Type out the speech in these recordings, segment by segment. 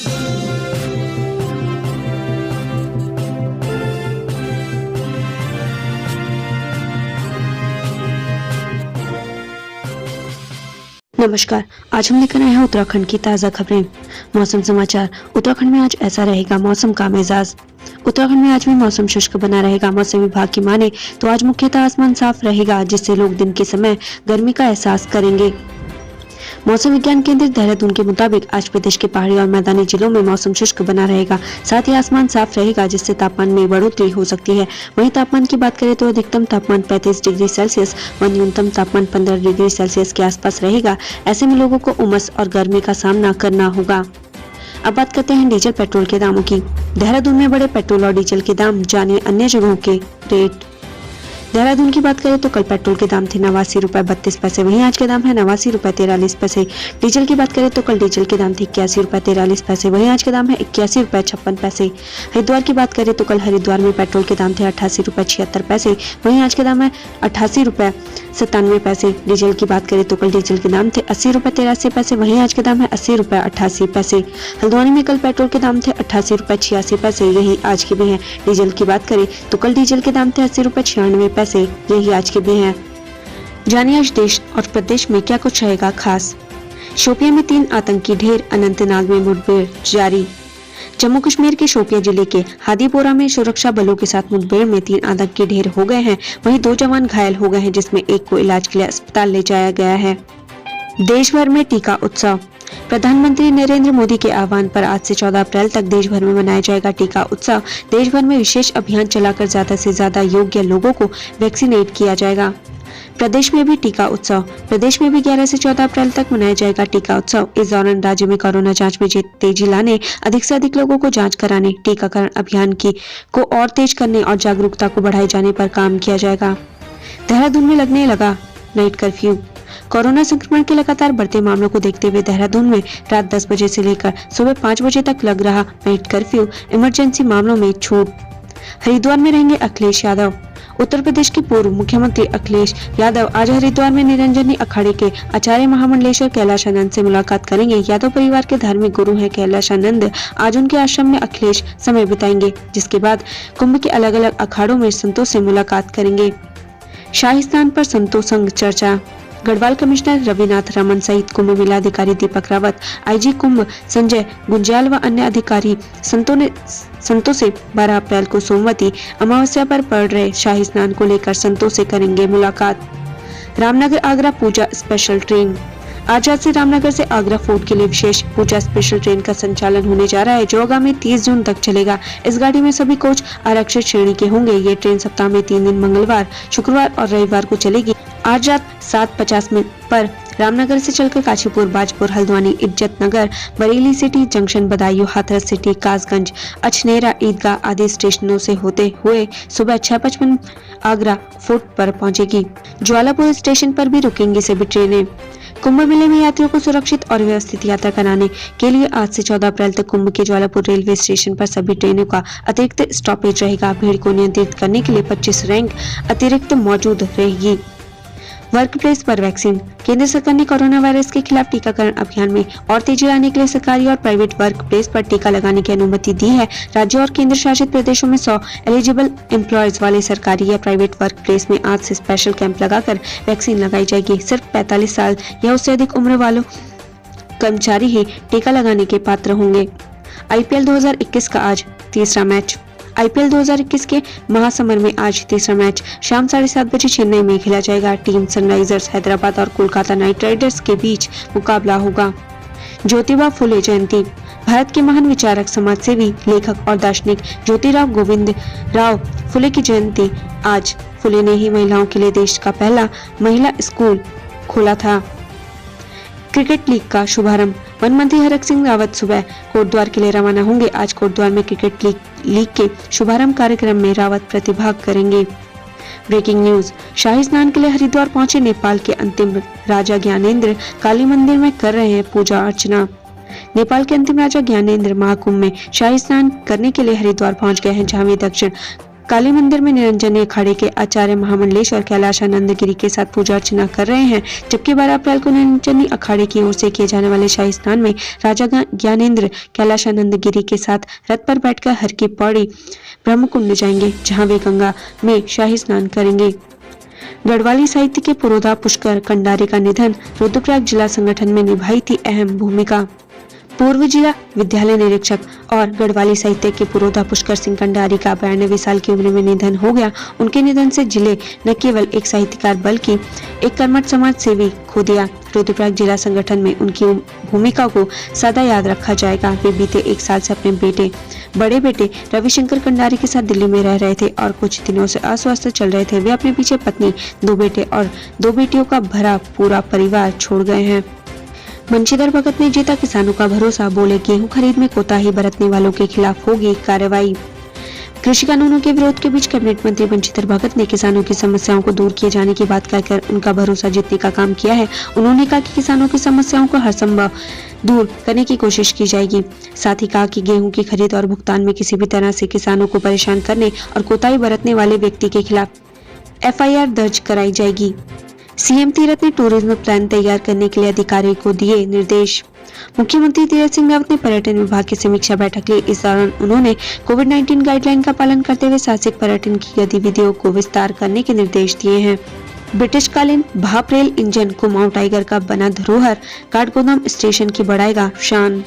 नमस्कार, आज हम लेकर आए हैं उत्तराखंड की ताज़ा खबरें। मौसम समाचार। उत्तराखंड में आज ऐसा रहेगा मौसम का मिजाज। उत्तराखंड में आज भी मौसम शुष्क बना रहेगा। मौसम विभाग की माने तो आज मुख्यतः आसमान साफ रहेगा, जिससे लोग दिन के समय गर्मी का एहसास करेंगे। मौसम विज्ञान केंद्र देहरादून के मुताबिक आज प्रदेश के पहाड़ी और मैदानी जिलों में मौसम शुष्क बना रहेगा, साथ ही आसमान साफ रहेगा, जिससे तापमान में बढ़ोतरी हो सकती है। वहीं तापमान की बात करें तो अधिकतम तापमान 35 डिग्री सेल्सियस व न्यूनतम तापमान 15 डिग्री सेल्सियस के आसपास रहेगा। ऐसे में लोगों को उमस और गर्मी का सामना करना होगा। अब बात करते हैं डीजल पेट्रोल के दामों की। देहरादून में बढ़े पेट्रोल और डीजल के दाम, जानिए अन्य जगहों के रेट। देहरादून की बात करें तो कल पेट्रोल के दाम थे 89 रुपए 32 पैसे, वहीं आज के दाम है 89 रुपए 43 पैसे। डीजल की बात करें तो कल डीजल के दाम थे 81 रुपए 43 पैसे, वहीं आज के दाम है 81 रुपए 56 पैसे। हरिद्वार की बात करें तो कल हरिद्वार में पेट्रोल के दाम थे 88 रुपए 76 पैसे, वहीं आज के दाम है 88 रुपए 97 पैसे। डीजल की बात करें तो कल डीजल के दाम थे 80 रुपए 83 पैसे, वहीं आज के दाम है 80 रुपए 88 पैसे। हल्द्वानी में कल पेट्रोल के दाम थे 88 रुपए 86 पैसे, यही आज के भी हैं। डीजल की बात करें तो कल डीजल के दाम थे 80 रुपए 96 पैसे, यही आज के भी हैं। जानिए आज देश और प्रदेश में क्या कुछ रहेगा खास। शोपियां में 3 आतंकी ढेर, अनंतनाग में मुठभेड़ जारी। जम्मू कश्मीर के शोपियां जिले के हादीपोरा में सुरक्षा बलों के साथ मुठभेड़ में 3 आतंकी ढेर हो गए हैं, वहीं 2 जवान घायल हो गए हैं, जिसमें एक को इलाज के लिए अस्पताल ले जाया गया है। देश भर में टीका उत्सव। प्रधानमंत्री नरेंद्र मोदी के आह्वान पर आज से 14 अप्रैल तक देश भर में मनाया जाएगा टीका उत्सव। देश भर में विशेष अभियान चलाकर ज्यादा से ज्यादा योग्य लोगों को वैक्सीनेट किया जाएगा। प्रदेश में भी टीका उत्सव। प्रदेश में भी 11 से 14 अप्रैल तक मनाया जाएगा टीका उत्सव। इस दौरान राज्य में कोरोना जांच में तेजी लाने, अधिक से अधिक लोगों को जांच कराने, टीकाकरण अभियान को और तेज करने और जागरूकता को बढ़ाए जाने पर काम किया जाएगा। देहरादून में लगने लगा नाइट कर्फ्यू। कोरोना संक्रमण के लगातार बढ़ते मामलों को देखते हुए देहरादून में रात 10 बजे से लेकर सुबह 5 बजे तक लग रहा नाइट कर्फ्यू। इमरजेंसी मामलों में छूट। हरिद्वार में रहेंगे अखिलेश यादव। उत्तर प्रदेश के पूर्व मुख्यमंत्री अखिलेश यादव आज हरिद्वार में निरंजनी अखाड़े के आचार्य महामंडलेश्वर कैलाशानंद से मुलाकात करेंगे। यादव परिवार के धार्मिक गुरु हैं कैलाशानंद। आज उनके आश्रम में अखिलेश समय बिताएंगे, जिसके बाद कुंभ के अलग अलग अखाड़ों में संतों से मुलाकात करेंगे। शाही स्नान पर संतों संग चर्चा। गढ़वाल कमिश्नर रविनाथ रमन सहित कुंभ मेला अधिकारी दीपक रावत, आईजी कुंभ संजय गुंजाल व अन्य अधिकारी संतों से 12 अप्रैल को सोमवती अमावस्या पर पड़ रहे शाही स्नान को लेकर संतों से करेंगे मुलाकात। रामनगर आगरा पूजा स्पेशल ट्रेन। आज रात से रामनगर से आगरा फोर्ट के लिए विशेष पूजा स्पेशल ट्रेन का संचालन होने जा रहा है, जो आगामी 30 जून तक चलेगा। इस गाड़ी में सभी कोच आरक्षित श्रेणी के होंगे। ये ट्रेन सप्ताह में 3 दिन मंगलवार, शुक्रवार और रविवार को चलेगी। आज रात 7:50 पर रामनगर से चलकर Kashipur, Bajpur, Haldwani, Izzatnagar, Bareilly city junction, Badaun, Hathras city, Kasganj, Achhnera, Idgah आदि स्टेशनों से होते हुए सुबह 6:55 आगरा फोर्ट पर पहुंचेगी। ज्वालापुर स्टेशन पर भी रुकेंगी सभी ट्रेनें। कुंभ मेले में यात्रियों को सुरक्षित और व्यवस्थित यात्रा कराने के लिए आज से 14 अप्रैल तक कुंभ के ज्वालापुर रेलवे स्टेशन पर सभी ट्रेनों का अतिरिक्त स्टॉपेज रहेगा। भीड़ को नियंत्रित करने के लिए 25 रैंक अतिरिक्त मौजूद रहेगी। वर्क प्लेस पर वैक्सीन। केंद्र सरकार ने कोरोना वायरस के खिलाफ टीकाकरण अभियान में और तेजी लाने के लिए सरकारी और प्राइवेट वर्क प्लेस पर टीका लगाने की अनुमति दी है। राज्यों और केंद्र शासित प्रदेशों में 100 एलिजिबल एम्प्लॉयज वाले सरकारी या प्राइवेट वर्क प्लेस में आज से स्पेशल कैंप लगाकर वैक्सीन लगाई जाएगी। सिर्फ 45 साल या उससे अधिक उम्र वालों कर्मचारी ही टीका लगाने के पात्र होंगे। IPL 2021 का आज तीसरा मैच। IPL 2021 के महासमर में आज तीसरा मैच शाम 7:30 बजे चेन्नई में खेला जाएगा। टीम सनराइजर्स हैदराबाद और कोलकाता नाइट राइडर्स के बीच मुकाबला होगा। ज्योतिबा फुले जयंती। भारत के महान विचारक, समाजसेवी, लेखक और दार्शनिक ज्योतिराव गोविंद राव फुले की जयंती आज। फुले ने ही महिलाओं के लिए देश का पहला महिला स्कूल खोला था। क्रिकेट लीग का शुभारंभ। वन मंत्री हरक सिंह रावत सुबह कोटद्वार के लिए रवाना होंगे। आज कोटद्वार में क्रिकेट लीग के शुभारंभ कार्यक्रम में रावत प्रतिभाग करेंगे। Breaking news. शाही स्नान के लिए हरिद्वार पहुंचे नेपाल के अंतिम राजा ज्ञानेंद्र काली मंदिर में कर रहे हैं पूजा अर्चना। नेपाल के अंतिम राजा ज्ञानेंद्र महाकुंभ में शाही स्नान करने के लिए हरिद्वार पहुंच गए हैं, जहां वे दक्षिण काली मंदिर में निरंजनी अखाड़े के आचार्य महामंडलेश्वर कैलाशानंद गिरी के साथ पूजा अर्चना कर रहे हैं, जबकि 12 अप्रैल को निरंजनी अखाड़े की ओर से किए जाने वाले शाही स्नान में राजा ज्ञानेंद्र कैलाशानंद गिरी के साथ रथ पर बैठकर हर की पौड़ी ब्रह्मकुंड जाएंगे, जहां वे गंगा में शाही स्नान करेंगे। गढ़वाली साहित्य के पुरोधा पुष्कर कंडारी का निधन, रुद्रप्रयाग जिला संगठन में निभाई थी अहम भूमिका। पूर्व जिला विद्यालय निरीक्षक और गढ़वाली साहित्य के पुरोधा पुष्कर सिंह कंडारी का 92 साल की उम्र में निधन हो गया। उनके निधन से जिले न केवल एक साहित्यकार बल्कि एक कर्मठ समाज सेवी खो दिया। रुद्रप्रयाग जिला संगठन में उनकी भूमिका को सदा याद रखा जाएगा। वे बीते 1 साल से अपने बड़े बेटे रविशंकर कंडारी के साथ दिल्ली में रह रहे थे और कुछ दिनों से अस्वस्थ चल रहे थे। वे अपने पीछे पत्नी, 2 बेटे और 2 बेटियों का भरा पूरा परिवार छोड़ गए हैं। बंशीधर भगत ने जीता किसानों का भरोसा, बोले गेहूं खरीद में कोताही बरतने वालों के खिलाफ होगी कार्रवाई। कृषि कानूनों के विरोध के बीच कैबिनेट मंत्री बंशीधर भगत ने किसानों की समस्याओं को दूर किए जाने की बात कहकर उनका भरोसा जीतने का काम किया है। उन्होंने कहा कि किसानों की समस्याओं को हर संभव दूर करने की कोशिश की जाएगी। साथ ही कहा कि गेहूं की खरीद और भुगतान में किसी भी तरह से किसानों को परेशान करने और कोताही बरतने वाले व्यक्ति के खिलाफ FIR दर्ज कराई जाएगी। सीएम तीरथ ने टूरिज्म प्लान तैयार करने के लिए अधिकारियों को दिए निर्देश। मुख्यमंत्री तीरथ सिंह रावत ने पर्यटन विभाग की समीक्षा बैठक ली। इस दौरान उन्होंने कोविड-19 गाइडलाइन का पालन करते हुए साहसिक पर्यटन की गतिविधियों को विस्तार करने के निर्देश दिए हैं। ब्रिटिशकालीन भाप रेल इंजन कुमाऊं टाइगर का बना धरोहर काठगोदाम स्टेशन की बढ़ाएगा शान।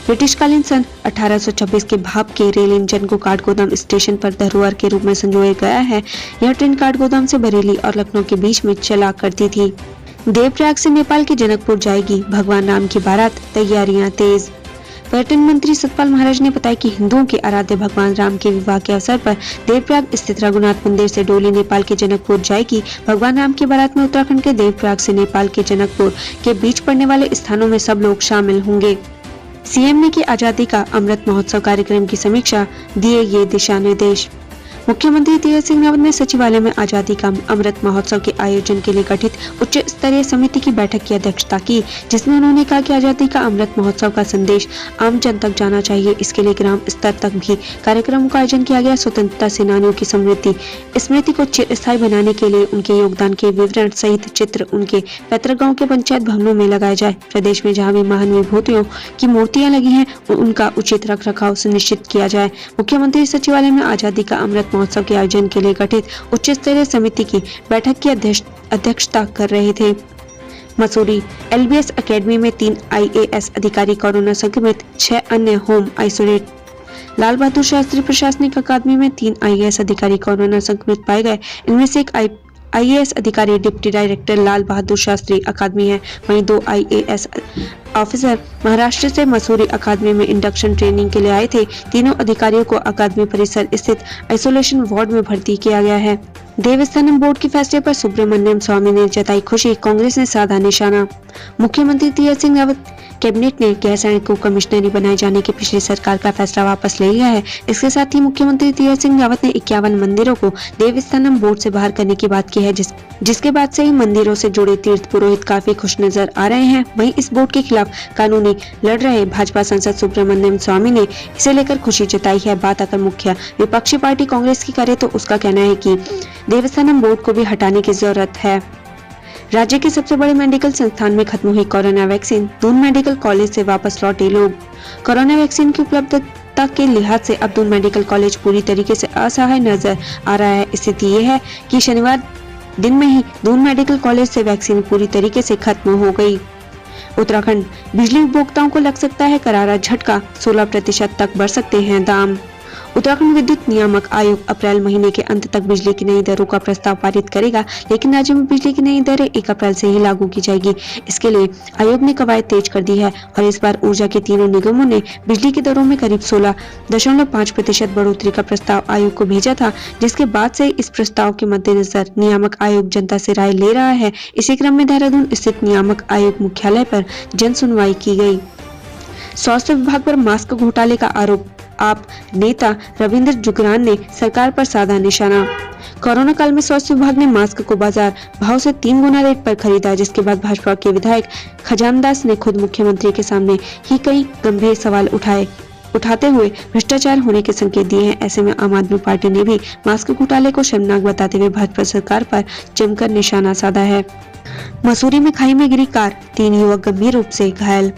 ब्रिटिशकालीन सन 1826 के भाप के रेल इंजन को काठगोदाम स्टेशन पर धरोहर के रूप में संजोया गया है। यह ट्रेन काठगोदाम से बरेली और लखनऊ के बीच में चला करती थी। देवप्रयाग से नेपाल के जनकपुर जाएगी भगवान राम की बारात, तैयारियां तेज। पर्यटन मंत्री सतपाल महाराज ने बताया कि हिंदुओं के आराध्य भगवान राम के विवाह के अवसर पर देवप्रयाग स्थित रघुनाथ मंदिर से डोली नेपाल के जनकपुर जाएगी। भगवान राम की बारात में उत्तराखंड के देवप्रयाग से नेपाल के जनकपुर के बीच पड़ने वाले स्थानों में सब लोग शामिल होंगे। सीएम ने की आजादी का अमृत महोत्सव कार्यक्रम की समीक्षा, दिए ये दिशा निर्देश। मुख्यमंत्री तीरथ सिंह रावत ने सचिवालय में आजादी का अमृत महोत्सव के आयोजन के लिए गठित उच्च स्तरीय समिति की बैठक की अध्यक्षता की, जिसमें उन्होंने कहा कि आजादी का अमृत महोत्सव का संदेश आम जन तक जाना चाहिए। इसके लिए ग्राम स्तर तक भी कार्यक्रमों का आयोजन किया गया। स्वतंत्रता सेनानियों की स्मृति को चिरस्थायी बनाने के लिए उनके योगदान के विवरण सहित चित्र उनके पैतृक गाँव के पंचायत भवनों में लगाए जाए। प्रदेश में जहाँ भी महान विभूतियों की मूर्तियां लगी हैं, उनका उचित रख रखाव सुनिश्चित किया जाए। मुख्यमंत्री सचिवालय में आजादी का अमृत महोत्सव के आयोजन के लिए गठित उच्च स्तरीय समिति की बैठक की अध्यक्षता कर रहे थे। मसूरी LBS एकेडमी में 3 IAS अधिकारी कोरोना संक्रमित, 6 अन्य होम आइसोलेट। लाल बहादुर शास्त्री प्रशासनिक अकादमी में 3 IAS अधिकारी कोरोना संक्रमित पाए गए। इनमें से एक IAS अधिकारी डिप्टी डायरेक्टर लाल बहादुर शास्त्री अकादमी है। वहीं 2 IAS ऑफिसर महाराष्ट्र से मसूरी अकादमी में इंडक्शन ट्रेनिंग के लिए आए थे। तीनों अधिकारियों को अकादमी परिसर स्थित आइसोलेशन वार्ड में भर्ती किया गया है। देवस्थानम बोर्ड के फैसले पर सुब्रमण्यम स्वामी ने जताई खुशी, कांग्रेस ने साधा निशाना। मुख्यमंत्री तीरथ सिंह रावत कैबिनेट ने गैरसैंण को कमिश्नरी बनाए जाने की पिछली सरकार का फैसला वापस ले लिया है। इसके साथ ही मुख्यमंत्री तीरथ सिंह रावत ने 51 मंदिरों को देवस्थानम बोर्ड से बाहर करने की बात की है, जिसके बाद से ही मंदिरों से जुड़े तीर्थ पुरोहित काफी खुश नजर आ रहे हैं। वहीं इस बोर्ड के खिलाफ कानूनी लड़ रहे भाजपा सांसद सुब्रमण्यम स्वामी ने इसे लेकर खुशी जताई है। बात अगर मुख्य विपक्षी पार्टी कांग्रेस की करे तो उसका कहना है कि देवस्थानम बोर्ड को भी हटाने की जरूरत है। राज्य के सबसे बड़े मेडिकल संस्थान में खत्म हुई corona vaccine, Doon medical college से वापस लौटे लोग। कोरोना वैक्सीन की उपलब्धता के लिहाज से अब दून मेडिकल कॉलेज पूरी तरीके से असहाय नजर आ रहा है। स्थिति ये है कि शनिवार दिन में ही दून मेडिकल कॉलेज से वैक्सीन पूरी तरीके से खत्म हो गई। उत्तराखंड बिजली उपभोक्ताओं को लग सकता है करारा झटका, 16% तक बढ़ सकते हैं दाम। उत्तराखंड विद्युत नियामक आयोग अप्रैल महीने के अंत तक बिजली की नई दरों का प्रस्ताव पारित करेगा, लेकिन राज्य में बिजली की नई दरें 1 अप्रैल से ही लागू की जाएगी। इसके लिए आयोग ने कवायद तेज कर दी है और इस बार ऊर्जा के तीनों निगमों ने बिजली की दरों में करीब 16.5% बढ़ोतरी का प्रस्ताव आयोग को भेजा था, जिसके बाद से इस प्रस्ताव के मद्देनजर नियामक आयोग जनता से राय ले रहा है। इसी क्रम में देहरादून स्थित नियामक आयोग मुख्यालय पर जन सुनवाई की गई। स्वास्थ्य विभाग पर मास्क घोटाले का आरोप, आप नेता रविंद्र जुगरान ने सरकार पर साधा निशाना। कोरोना काल में स्वास्थ्य विभाग ने मास्क को बाजार भाव से 3 गुना रेट पर खरीदा, जिसके बाद भाजपा के विधायक खजानदास ने खुद मुख्यमंत्री के सामने ही कई गंभीर सवाल उठाए। उठाते हुए भ्रष्टाचार होने के संकेत दिए हैं। ऐसे में आम आदमी पार्टी ने भी मास्क घोटाले को शर्मनाक बताते हुए भाजपा सरकार पर जमकर निशाना साधा है। मसूरी में खाई में गिरी कार, 3 युवक गंभीर रूप से घायल।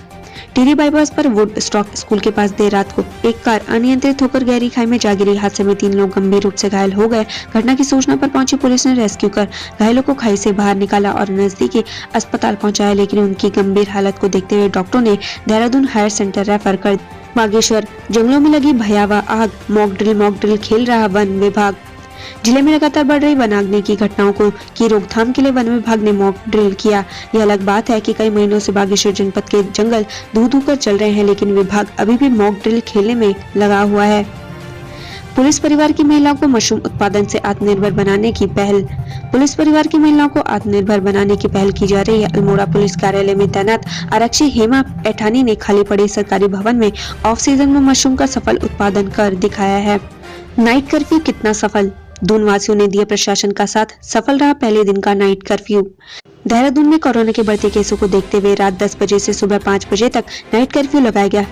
टिहरी बाईपास पर वुड स्टॉक स्कूल के पास देर रात को एक कार अनियंत्रित होकर गहरी खाई में जा गिरी। हादसे में 3 लोग गंभीर रूप से घायल हो गए। घटना की सूचना पर पहुंची पुलिस ने रेस्क्यू कर घायलों को खाई से बाहर निकाला और नजदीकी अस्पताल पहुंचाया, लेकिन उनकी गंभीर हालत को देखते हुए डॉक्टरों ने देहरादून हायर सेंटर रेफर कर। बागेश्वर, जंगलों में लगी भयावह आग, मॉक ड्रिल खेल रहा वन विभाग। जिले में लगातार बढ़ रही वनाग्नि की घटनाओं की रोकथाम के लिए वन विभाग ने मॉक ड्रिल किया। यह अलग बात है कि कई महीनों से बागेश्वर जनपद के जंगल धू कर चल रहे हैं, लेकिन विभाग अभी भी मॉक ड्रिल खेलने में लगा हुआ है। पुलिस परिवार की महिलाओं को मशरूम उत्पादन से आत्मनिर्भर बनाने की पहल। पुलिस परिवार की महिलाओं को आत्मनिर्भर बनाने की पहल की जा रही है। अल्मोड़ा पुलिस कार्यालय में तैनात आरक्षी हेमा ऐठानी ने खाली पड़े सरकारी भवन में ऑफ सीजन में मशरूम का सफल उत्पादन कर दिखाया है। नाइट कर्फ्यू कितना सफल, दून वासियों ने दिया प्रशासन का साथ, सफल रहा पहले दिन का नाइट कर्फ्यू। देहरादून में कोरोना के बढ़ते केसों को देखते हुए रात 10 बजे से सुबह 5 बजे तक नाइट कर्फ्यू लगाया गया।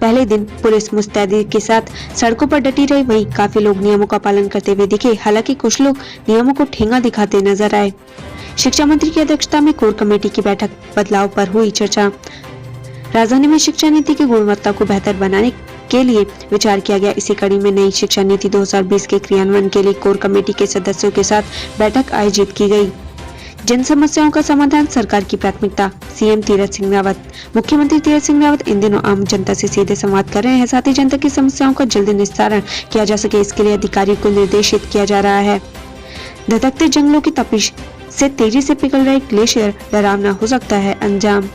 पहले दिन पुलिस मुस्तैदी के साथ सड़कों पर डटी रही, वहीं काफी लोग नियमों का पालन करते हुए दिखे। हालांकि कुछ लोग नियमों को ठेंगा दिखाते नजर आए। शिक्षा मंत्री की अध्यक्षता में कोर कमेटी की बैठक, बदलाव पर हुई चर्चा। राजधानी में शिक्षा नीति की गुणवत्ता को बेहतर बनाने के लिए विचार किया गया। इसी कड़ी में नई शिक्षा नीति 2020 के क्रियान्वयन के लिए कोर कमेटी के सदस्यों के साथ बैठक आयोजित की गई। जन समस्याओं का समाधान सरकार की प्राथमिकता, सीएम तीरथ सिंह रावत। मुख्यमंत्री तीरथ सिंह रावत इन दिनों आम जनता से सीधे संवाद कर रहे हैं, साथ ही जनता की समस्याओं का जल्द निस्तारण किया जा सके, इसके लिए अधिकारियों को निर्देशित किया जा रहा है। धधकते जंगलों की तपिश से तेजी से पिघल रहे ग्लेशियर, डरावना हो सकता है अंजाम।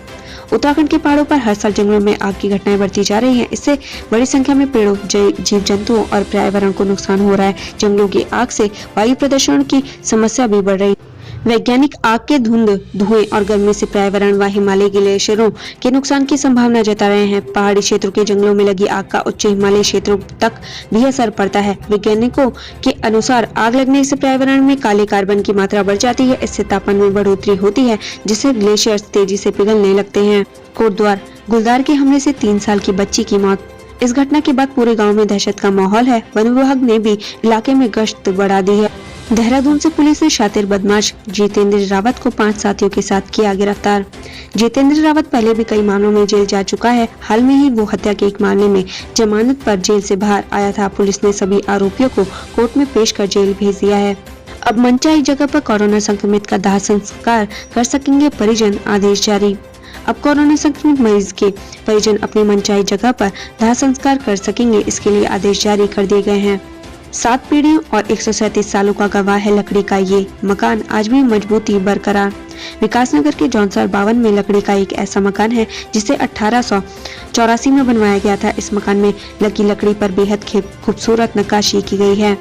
उत्तराखंड के पहाड़ों पर हर साल जंगलों में आग की घटनाएं बढ़ती जा रही हैं। इससे बड़ी संख्या में पेड़ों, जीव जंतुओं और पर्यावरण को नुकसान हो रहा है। जंगलों की आग से वायु प्रदूषण की समस्या भी बढ़ रही है। वैज्ञानिक आग के धुएं और गर्मी से पर्यावरण व हिमालय ग्लेशियरों के नुकसान की संभावना जता रहे हैं। पहाड़ी क्षेत्रों के जंगलों में लगी आग का उच्च हिमालय क्षेत्रों तक भी असर पड़ता है। वैज्ञानिकों के अनुसार आग लगने से पर्यावरण में काले कार्बन की मात्रा बढ़ जाती है। इससे तापमान में बढ़ोतरी होती है, जिससे ग्लेशियर्स तेजी से पिघलने लगते हैं। कोटद्वार, गुलदार के हमले से 3 साल की बच्ची की मौत। इस घटना के बाद पूरे गाँव में दहशत का माहौल है। वन विभाग ने भी इलाके में गश्त बढ़ा दी है। देहरादून से पुलिस ने शातिर बदमाश जितेंद्र रावत को 5 साथियों के साथ किया गिरफ्तार। जितेंद्र रावत पहले भी कई मामलों में जेल जा चुका है। हाल में ही वो हत्या के एक मामले में जमानत पर जेल से बाहर आया था। पुलिस ने सभी आरोपियों को कोर्ट में पेश कर जेल भेज दिया है। अब मनचाही जगह पर कोरोना संक्रमित का दाह संस्कार कर सकेंगे परिजन, आदेश जारी। अब कोरोना संक्रमित मरीज के परिजन अपनी मनचाही जगह पर दाह संस्कार कर सकेंगे, इसके लिए आदेश जारी कर दिए गए हैं। 7 पीढ़ियों और 137 सालों का गवाह है लकड़ी का ये मकान, आज भी मजबूती बरकरार। विकासनगर के जौनसर 52 में लकड़ी का एक ऐसा मकान है जिसे 1884 में बनवाया गया था। इस मकान में लगी लकड़ी पर बेहद खूबसूरत नक्काशी की गई है।